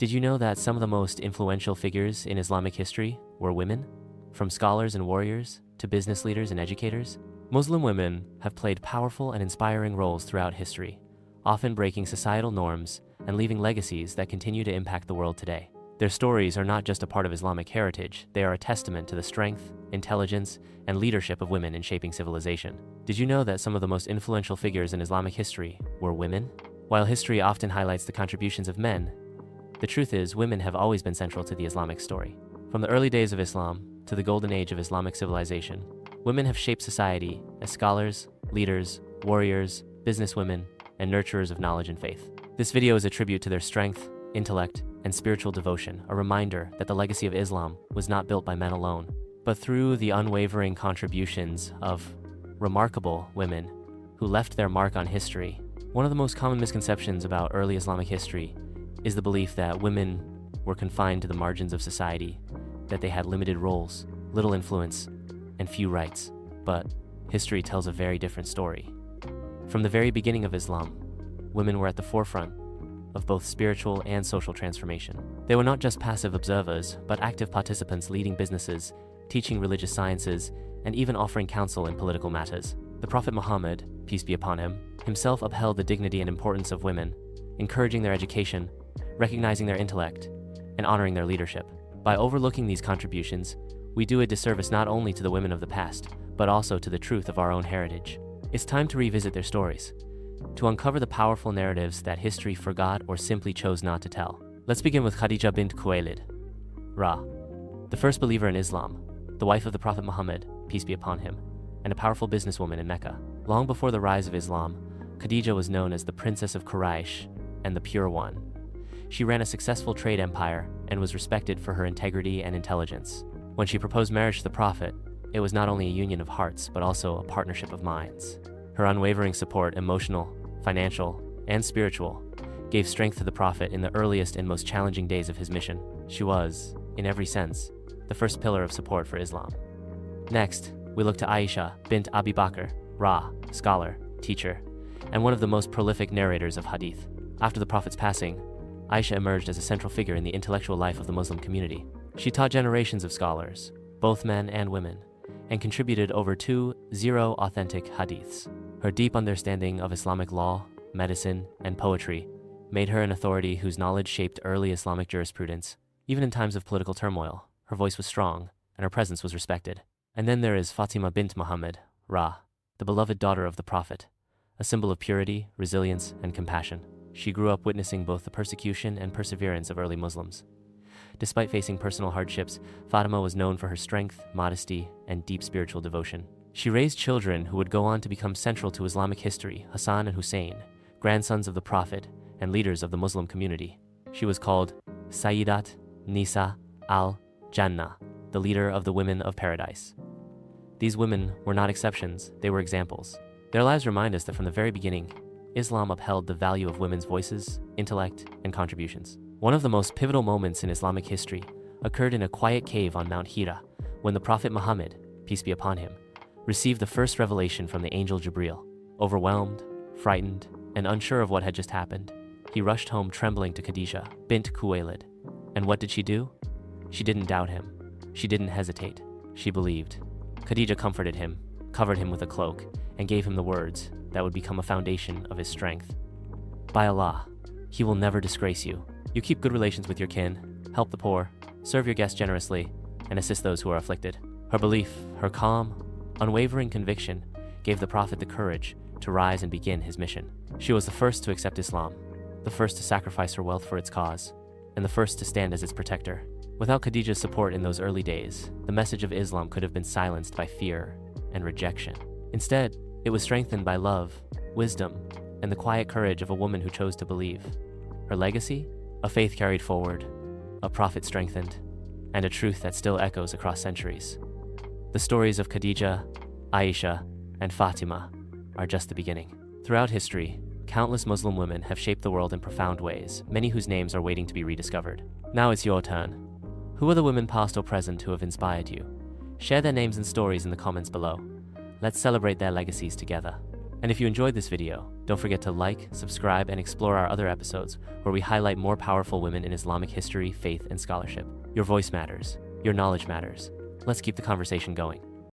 Did you know that some of the most influential figures in Islamic history were women? From scholars and warriors to business leaders and educators, Muslim women have played powerful and inspiring roles throughout history, often breaking societal norms and leaving legacies that continue to impact the world today. Their stories are not just a part of Islamic heritage, they are a testament to the strength, intelligence, and leadership of women in shaping civilization. Did you know that some of the most influential figures in Islamic history were women? While history often highlights the contributions of men, the truth is women have always been central to the Islamic story. From the early days of Islam to the golden age of Islamic civilization, women have shaped society as scholars, leaders, warriors, businesswomen, and nurturers of knowledge and faith. This video is a tribute to their strength, intellect, and spiritual devotion, a reminder that the legacy of Islam was not built by men alone, but through the unwavering contributions of remarkable women who left their mark on history. One of the most common misconceptions about early Islamic history is the belief that women were confined to the margins of society, that they had limited roles, little influence, and few rights. But history tells a very different story. From the very beginning of Islam, women were at the forefront of both spiritual and social transformation. They were not just passive observers, but active participants leading businesses, teaching religious sciences, and even offering counsel in political matters. The Prophet Muhammad, peace be upon him, himself upheld the dignity and importance of women, encouraging their education, recognizing their intellect, and honoring their leadership. By overlooking these contributions, we do a disservice not only to the women of the past, but also to the truth of our own heritage. It's time to revisit their stories, to uncover the powerful narratives that history forgot or simply chose not to tell. Let's begin with Khadija bint Khuwaylid, Ra, the first believer in Islam, the wife of the Prophet Muhammad, peace be upon him, and a powerful businesswoman in Mecca. Long before the rise of Islam, Khadija was known as the Princess of Quraysh and the Pure One. She ran a successful trade empire and was respected for her integrity and intelligence. When she proposed marriage to the Prophet, it was not only a union of hearts, but also a partnership of minds. Her unwavering support, emotional, financial, and spiritual, gave strength to the Prophet in the earliest and most challenging days of his mission. She was, in every sense, the first pillar of support for Islam. Next, we look to Aisha bint Abi Bakr, Ra, scholar, teacher, and one of the most prolific narrators of hadith. After the Prophet's passing, Aisha emerged as a central figure in the intellectual life of the Muslim community. She taught generations of scholars, both men and women, and contributed over 20 authentic hadiths. Her deep understanding of Islamic law, medicine, and poetry made her an authority whose knowledge shaped early Islamic jurisprudence. Even in times of political turmoil, her voice was strong, and her presence was respected. And then there is Fatima bint Muhammad, Ra, the beloved daughter of the Prophet, a symbol of purity, resilience, and compassion. She grew up witnessing both the persecution and perseverance of early Muslims. Despite facing personal hardships, Fatima was known for her strength, modesty, and deep spiritual devotion. She raised children who would go on to become central to Islamic history, Hassan and Hussein, grandsons of the Prophet and leaders of the Muslim community. She was called Sayyidat Nisa al-Jannah, the leader of the women of paradise. These women were not exceptions, they were examples. Their lives remind us that from the very beginning, Islam upheld the value of women's voices, intellect, and contributions. One of the most pivotal moments in Islamic history occurred in a quiet cave on Mount Hira, when the Prophet Muhammad, peace be upon him, received the first revelation from the angel Jibril. Overwhelmed, frightened, and unsure of what had just happened, he rushed home trembling to Khadija bint Khuwaylid. And what did she do? She didn't doubt him. She didn't hesitate. She believed. Khadija comforted him, covered him with a cloak, and gave him the words that would become a foundation of his strength. By Allah, he will never disgrace you. You keep good relations with your kin, help the poor, serve your guests generously, and assist those who are afflicted. Her belief, her calm, unwavering conviction gave the Prophet the courage to rise and begin his mission. She was the first to accept Islam, the first to sacrifice her wealth for its cause, and the first to stand as its protector. Without Khadija's support in those early days, the message of Islam could have been silenced by fear and rejection. Instead, it was strengthened by love, wisdom, and the quiet courage of a woman who chose to believe. Her legacy? A faith carried forward, a prophet strengthened, and a truth that still echoes across centuries. The stories of Khadija, Aisha, and Fatima are just the beginning. Throughout history, countless Muslim women have shaped the world in profound ways, many whose names are waiting to be rediscovered. Now it's your turn. Who are the women past or present who have inspired you? Share their names and stories in the comments below. Let's celebrate their legacies together. And if you enjoyed this video, don't forget to like, subscribe, and explore our other episodes where we highlight more powerful women in Islamic history, faith, and scholarship. Your voice matters. Your knowledge matters. Let's keep the conversation going.